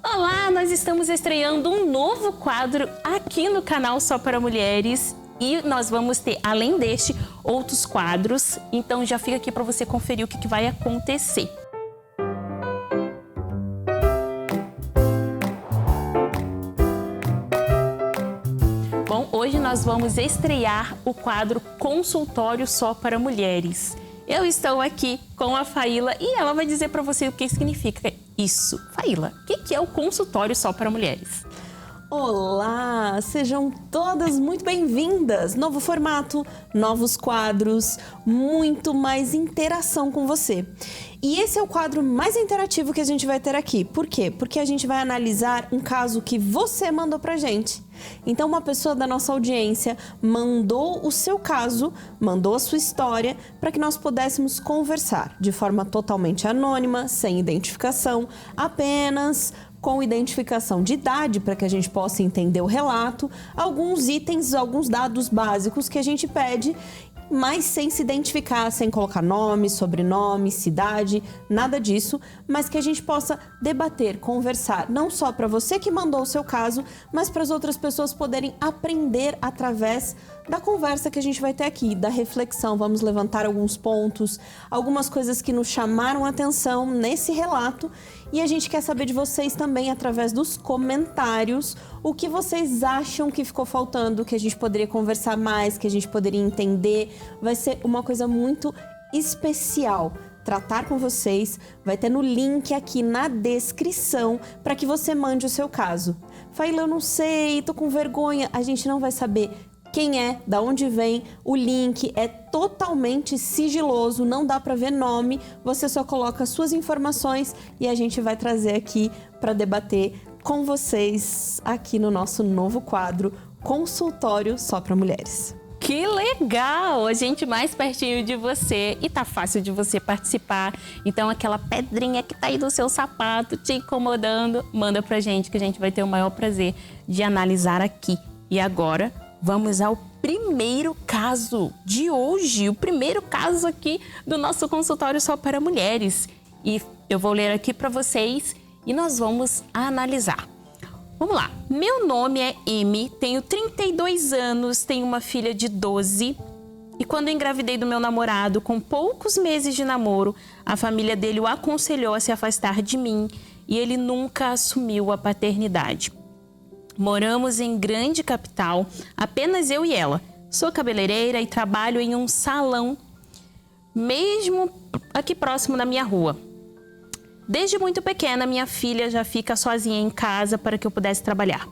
Olá, nós estamos estreando um novo quadro aqui no canal Só para Mulheres. E nós vamos ter, além deste, outros quadros. Então já fica aqui para você conferir o que vai acontecer. Bom, hoje nós vamos estrear o quadro Consultório Só para Mulheres. Eu estou aqui com a Faíla e ela vai dizer para você o que significa isso. Faíla, o que é o Consultório Só para Mulheres? Olá, sejam todas muito bem-vindas. Novo formato, novos quadros, muito mais interação com você. E esse é o quadro mais interativo que a gente vai ter aqui. Por quê? Porque a gente vai analisar um caso que você mandou pra gente. Então, uma pessoa da nossa audiência mandou o seu caso, mandou a sua história, para que nós pudéssemos conversar de forma totalmente anônima, sem identificação, apenas com identificação de idade, para que a gente possa entender o relato, alguns itens, alguns dados básicos que a gente pede, mas sem se identificar, sem colocar nome, sobrenome, cidade, nada disso, mas que a gente possa debater, conversar, não só para você que mandou o seu caso, mas para as outras pessoas poderem aprender através da conversa que a gente vai ter aqui, da reflexão. Vamos levantar alguns pontos, algumas coisas que nos chamaram a atenção nesse relato, e a gente quer saber de vocês também, através dos comentários, o que vocês acham que ficou faltando, que a gente poderia conversar mais, que a gente poderia entender. Vai ser uma coisa muito especial tratar com vocês. Vai ter no link aqui na descrição para que você mande o seu caso. Faíla, eu não sei, tô com vergonha. A gente não vai saber quem é, da onde vem, o link é totalmente sigiloso, não dá para ver nome, você só coloca suas informações e a gente vai trazer aqui para debater com vocês aqui no nosso novo quadro Consultório Só para Mulheres. Que legal! A gente mais pertinho de você e tá fácil de você participar. Então aquela pedrinha que tá aí do seu sapato te incomodando, manda pra gente que a gente vai ter o maior prazer de analisar aqui. E agora vamos ao primeiro caso de hoje, o primeiro caso aqui do nosso Consultório Só para Mulheres. E eu vou ler aqui para vocês e nós vamos analisar. Vamos lá. Meu nome é M, tenho 32 anos, tenho uma filha de 12. E quando engravidei do meu namorado, com poucos meses de namoro, a família dele o aconselhou a se afastar de mim e ele nunca assumiu a paternidade. Moramos em grande capital, apenas eu e ela. Sou cabeleireira e trabalho em um salão, mesmo aqui próximo da minha rua. Desde muito pequena, minha filha já fica sozinha em casa para que eu pudesse trabalhar.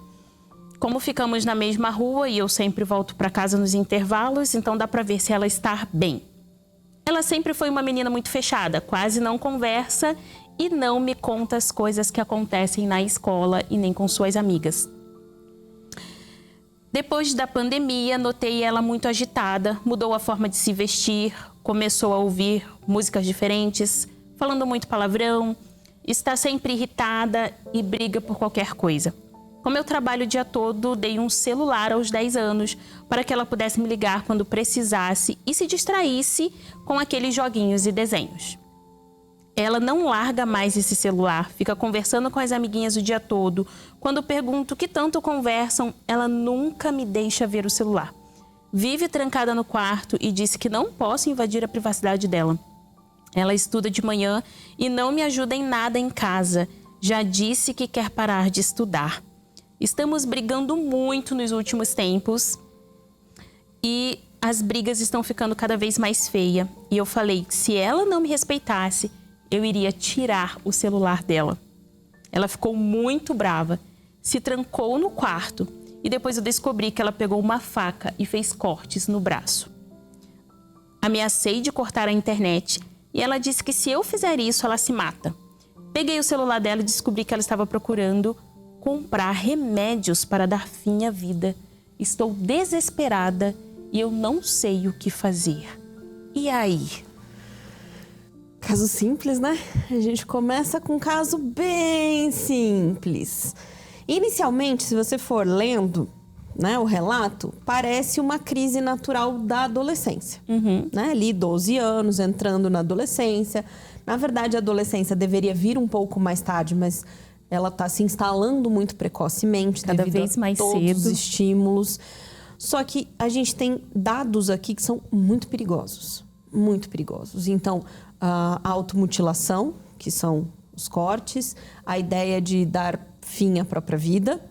Como ficamos na mesma rua e eu sempre volto para casa nos intervalos, então dá para ver se ela está bem. Ela sempre foi uma menina muito fechada, quase não conversa e não me conta as coisas que acontecem na escola e nem com suas amigas. Depois da pandemia, notei ela muito agitada, mudou a forma de se vestir, começou a ouvir músicas diferentes, falando muito palavrão, está sempre irritada e briga por qualquer coisa. Como eu trabalho o dia todo, dei um celular aos 10 anos para que ela pudesse me ligar quando precisasse e se distraísse com aqueles joguinhos e desenhos. Ela não larga mais esse celular, fica conversando com as amiguinhas o dia todo. Quando pergunto o que tanto conversam, ela nunca me deixa ver o celular. Vive trancada no quarto e disse que não posso invadir a privacidade dela. Ela estuda de manhã e não me ajuda em nada em casa. Já disse que quer parar de estudar. Estamos brigando muito nos últimos tempos e as brigas estão ficando cada vez mais feias. E eu falei que se ela não me respeitasse, eu iria tirar o celular dela. Ela ficou muito brava, se trancou no quarto e depois eu descobri que ela pegou uma faca e fez cortes no braço. Ameacei de cortar a internet e ela disse que se eu fizer isso, ela se mata. Peguei o celular dela e descobri que ela estava procurando comprar remédios para dar fim à vida. Estou desesperada e eu não sei o que fazer. E aí? Caso simples, né? A gente começa com um caso bem simples. Inicialmente, se você for lendo, né, o relato, parece uma crise natural da adolescência. Né? Ali, 12 anos, entrando na adolescência. Na verdade, a adolescência deveria vir um pouco mais tarde, mas ela está se instalando muito precocemente, cada devido vez a mais todos cedo. os estímulos. Só que a gente tem dados aqui que são muito perigosos. Muito perigosos. Então, a automutilação, que são os cortes, a ideia de dar fim à própria vida.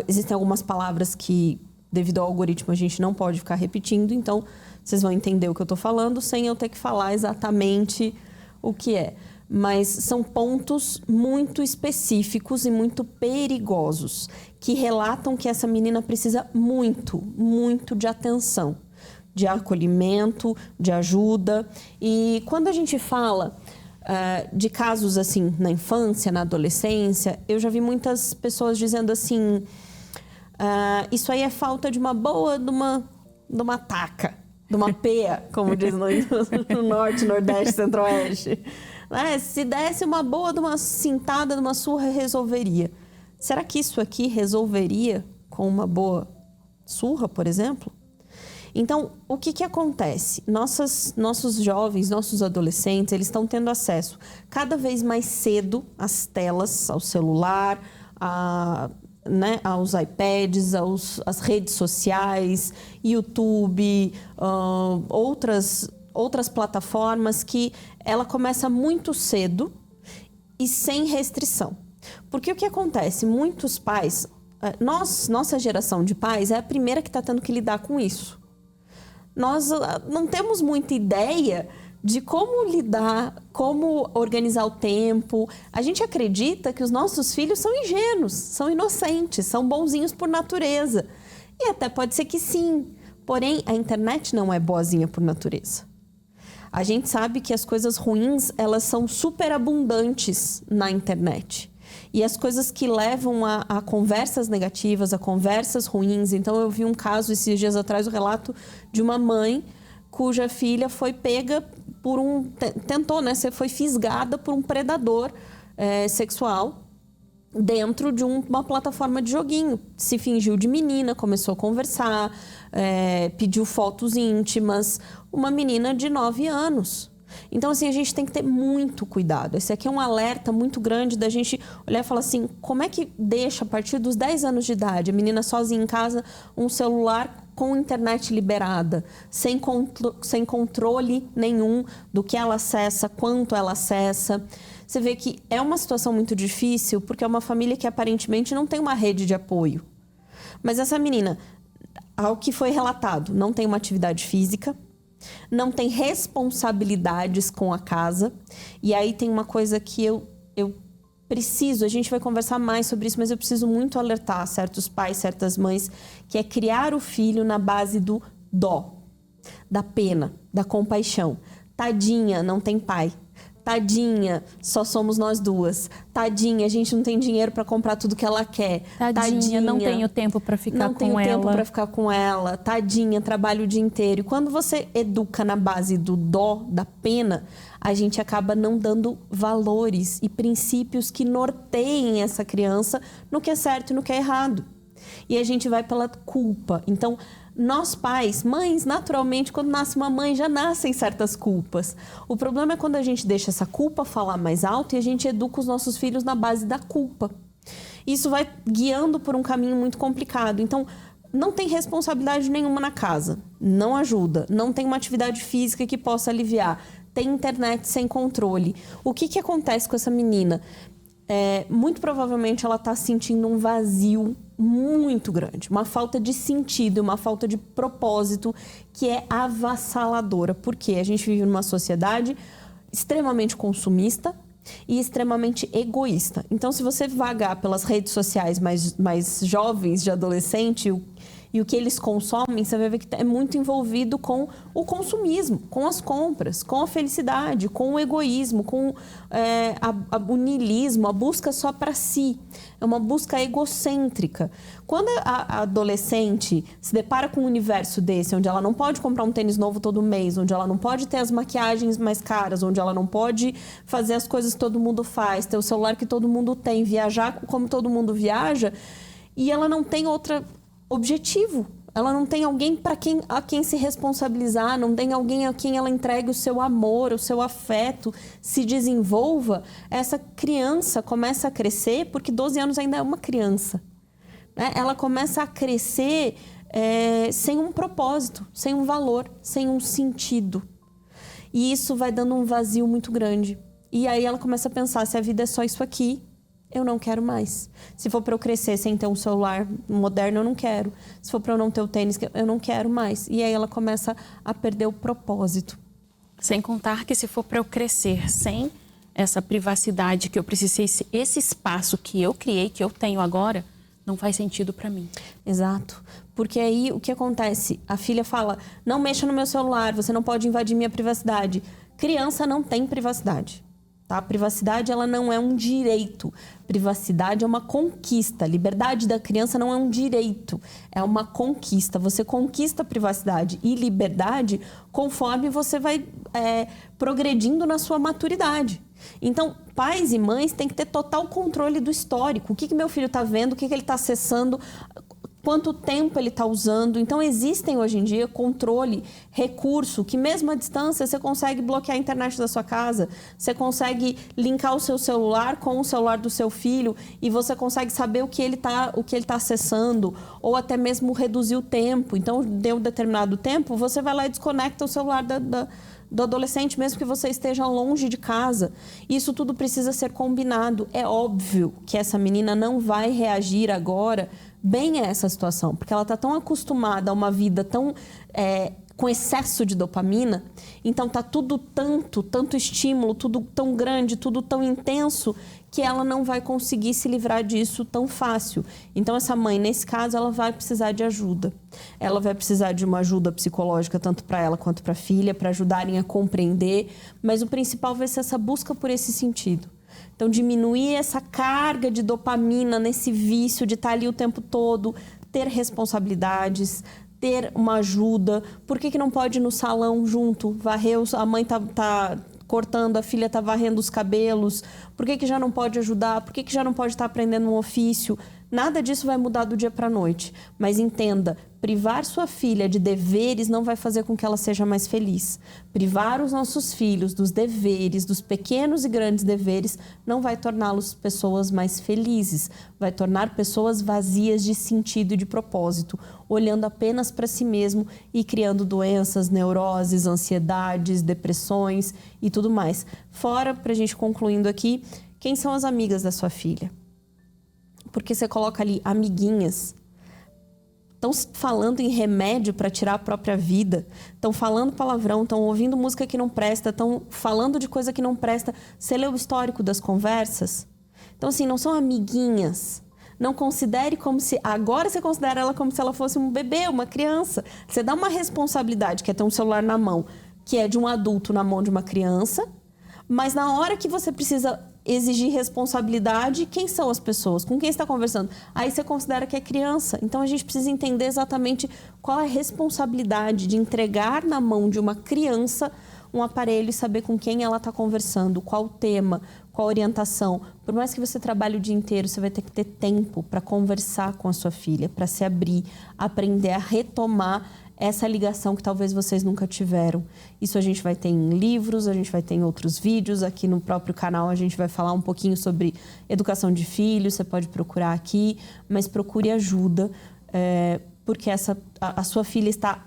Existem algumas palavras que, devido ao algoritmo, a gente não pode ficar repetindo, então vocês vão entender o que eu estou falando sem eu ter que falar exatamente o que é. Mas são pontos muito específicos e muito perigosos, que relatam que essa menina precisa muito, muito de atenção, de acolhimento, de ajuda. E quando a gente fala de casos assim na infância, na adolescência, eu já vi muitas pessoas dizendo assim, isso aí é falta de uma boa, de uma taca, de uma peia, como diz no norte, nordeste, centro-oeste. Se desse uma boa, de uma cintada, de uma surra, resolveria. Será que isso aqui resolveria com uma boa surra, por exemplo? Então, o que acontece? Nossos jovens, nossos adolescentes, eles estão tendo acesso cada vez mais cedo às telas, ao celular, aos iPads, às redes sociais, YouTube, outras plataformas que ela começa muito cedo e sem restrição. Porque o que acontece? Muitos pais, nossa geração de pais é a primeira que está tendo que lidar com isso. Nós não temos muita ideia de como lidar, como organizar o tempo. A gente acredita que os nossos filhos são ingênuos, são inocentes, são bonzinhos por natureza. E até pode ser que sim. Porém, a internet não é boazinha por natureza. A gente sabe que as coisas ruins, elas são super abundantes na internet. E as coisas que levam a conversas negativas, a conversas ruins. Então, eu vi um caso esses dias atrás, o relato de uma mãe cuja filha foi pega por foi fisgada por um predador sexual dentro de uma plataforma de joguinho. Se fingiu de menina, começou a conversar, pediu fotos íntimas. Uma menina de 9 anos. Então, assim, a gente tem que ter muito cuidado. Esse aqui é um alerta muito grande da gente olhar e falar assim, como é que deixa, a partir dos 10 anos de idade, a menina sozinha em casa, um celular com internet liberada, sem controle nenhum do que ela acessa, quanto ela acessa. Você vê que é uma situação muito difícil, porque é uma família que aparentemente não tem uma rede de apoio. Mas essa menina, ao que foi relatado, não tem uma atividade física, não tem responsabilidades com a casa. E aí tem uma coisa que eu preciso, a gente vai conversar mais sobre isso, mas eu preciso muito alertar certos pais, certas mães, que é criar o filho na base do dó, da pena, da compaixão. Tadinha, não tem pai. Tadinha, só somos nós duas. Tadinha, a gente não tem dinheiro para comprar tudo que ela quer. Tadinha, não tenho tempo para ficar com ela. Não tenho tempo para ficar com ela. Tadinha, trabalho o dia inteiro. E quando você educa na base do dó, da pena, a gente acaba não dando valores e princípios que norteiem essa criança no que é certo e no que é errado. E a gente vai pela culpa. Então, nós pais, mães, naturalmente, quando nasce uma mãe, já nascem certas culpas. O problema é quando a gente deixa essa culpa falar mais alto e a gente educa os nossos filhos na base da culpa. Isso vai guiando por um caminho muito complicado. Então, não tem responsabilidade nenhuma na casa, não ajuda, não tem uma atividade física que possa aliviar, tem internet sem controle. O que acontece com essa menina? Muito provavelmente ela está sentindo um vazio muito grande, uma falta de sentido, uma falta de propósito que é avassaladora, porque a gente vive numa sociedade extremamente consumista e extremamente egoísta. Então, se você vagar pelas redes sociais mais jovens, de adolescente, e o que eles consomem, você vai ver que é muito envolvido com o consumismo, com as compras, com a felicidade, com o egoísmo, com o niilismo, a busca só para si. É uma busca egocêntrica. Quando a adolescente se depara com um universo desse, onde ela não pode comprar um tênis novo todo mês, onde ela não pode ter as maquiagens mais caras, onde ela não pode fazer as coisas que todo mundo faz, ter o celular que todo mundo tem, viajar como todo mundo viaja, e ela não tem outro objetivo. ela não tem alguém a quem se responsabilizar, não tem alguém a quem ela entregue o seu amor, o seu afeto, se desenvolva, essa criança começa a crescer, porque 12 anos ainda é uma criança, né? Ela começa a crescer sem um propósito, sem um valor, sem um sentido. E isso vai dando um vazio muito grande. E aí ela começa a pensar, se a vida é só isso aqui, eu não quero mais. Se for para eu crescer sem ter um celular moderno, eu não quero. Se for para eu não ter o tênis, eu não quero mais. E aí ela começa a perder o propósito. Sem contar que se for para eu crescer sem essa privacidade que eu precisei, esse espaço que eu criei, que eu tenho agora, não faz sentido para mim. Exato. Porque aí o que acontece? A filha fala, não mexa no meu celular, você não pode invadir minha privacidade. Criança não tem privacidade. Tá? Privacidade, ela não é um direito. Privacidade é uma conquista. Liberdade da criança não é um direito, é uma conquista. Você conquista privacidade e liberdade conforme você vai progredindo na sua maturidade. Então, pais e mães têm que ter total controle do histórico. O que meu filho está vendo, o que ele está acessando, quanto tempo ele está usando. Então, existem hoje em dia controle, recurso, que mesmo à distância você consegue bloquear a internet da sua casa, você consegue linkar o seu celular com o celular do seu filho e você consegue saber o que ele tá acessando, ou até mesmo reduzir o tempo. Então, deu um determinado tempo, você vai lá e desconecta o celular do adolescente, mesmo que você esteja longe de casa. Isso tudo precisa ser combinado. É óbvio que essa menina não vai reagir agora bem a essa situação, porque ela está tão acostumada a uma vida tão com excesso de dopamina, então tá tudo tanto estímulo, tudo tão grande, tudo tão intenso, que ela não vai conseguir se livrar disso tão fácil. Então essa mãe, nesse caso, ela vai precisar de ajuda. Ela vai precisar de uma ajuda psicológica, tanto para ela quanto para a filha, para ajudarem a compreender, mas o principal vai ser essa busca por esse sentido. Então, diminuir essa carga de dopamina nesse vício de estar ali o tempo todo, ter responsabilidades, ter uma ajuda. Por que não pode ir no salão junto, varrer, a mãe tá cortando, a filha tá varrendo os cabelos? Por que já não pode ajudar? Por que já não pode estar aprendendo um ofício? Nada disso vai mudar do dia para a noite. Mas entenda, privar sua filha de deveres não vai fazer com que ela seja mais feliz. Privar os nossos filhos dos deveres, dos pequenos e grandes deveres, não vai torná-los pessoas mais felizes. Vai tornar pessoas vazias de sentido e de propósito, olhando apenas para si mesmo e criando doenças, neuroses, ansiedades, depressões e tudo mais. Fora, para a gente concluindo aqui, quem são as amigas da sua filha? Porque você coloca ali amiguinhas, estão falando em remédio para tirar a própria vida, estão falando palavrão, estão ouvindo música que não presta, estão falando de coisa que não presta. Você lê o histórico das conversas? Então, assim, não são amiguinhas. Não considere como se... Agora você considera ela como se ela fosse um bebê, uma criança. Você dá uma responsabilidade, que é ter um celular na mão, que é de um adulto na mão de uma criança, mas na hora que você precisa exigir responsabilidade, quem são as pessoas? Com quem está conversando? Aí você considera que é criança. Então a gente precisa entender exatamente qual é a responsabilidade de entregar na mão de uma criança um aparelho e saber com quem ela está conversando, qual o tema, qual a orientação. Por mais que você trabalhe o dia inteiro, você vai ter que ter tempo para conversar com a sua filha, para se abrir, aprender a retomar essa ligação que talvez vocês nunca tiveram. Isso a gente vai ter em livros, a gente vai ter em outros vídeos. Aqui no próprio canal a gente vai falar um pouquinho sobre educação de filhos, você pode procurar aqui, mas procure ajuda, porque a sua filha está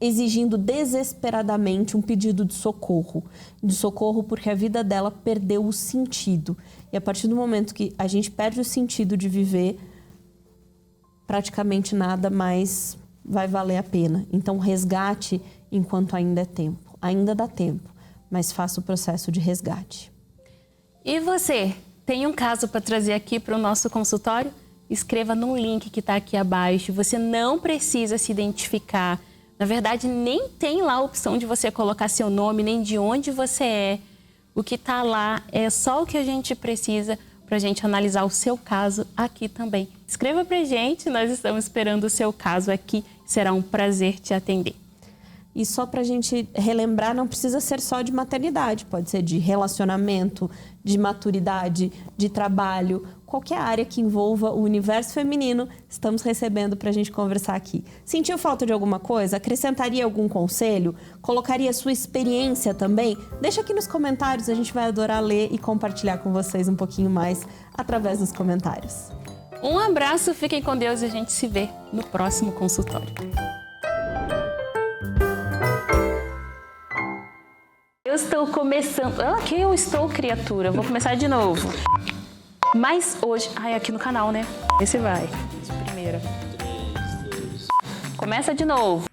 exigindo desesperadamente um pedido de socorro porque a vida dela perdeu o sentido. E a partir do momento que a gente perde o sentido de viver, praticamente nada mais vai valer a pena. Então, resgate enquanto ainda é tempo. Ainda dá tempo, mas faça o processo de resgate. E você, tem um caso para trazer aqui para o nosso consultório? Escreva no link que está aqui abaixo. Você não precisa se identificar. Na verdade, nem tem lá a opção de você colocar seu nome, nem de onde você é. O que está lá é só o que a gente precisa para a gente analisar o seu caso aqui também. Escreva para a gente, nós estamos esperando o seu caso aqui. Será um prazer te atender. E só pra gente relembrar, não precisa ser só de maternidade, pode ser de relacionamento, de maturidade, de trabalho, qualquer área que envolva o universo feminino, estamos recebendo pra gente conversar aqui. Sentiu falta de alguma coisa? Acrescentaria algum conselho? Colocaria sua experiência também? Deixa aqui nos comentários, a gente vai adorar ler e compartilhar com vocês um pouquinho mais através dos comentários. Um abraço, fiquem com Deus e a gente se vê no próximo consultório. Eu estou começando... Aqui eu estou, criatura. Vou começar de novo. Mas hoje... aqui no canal, né? Esse vai. De primeira. Começa de novo.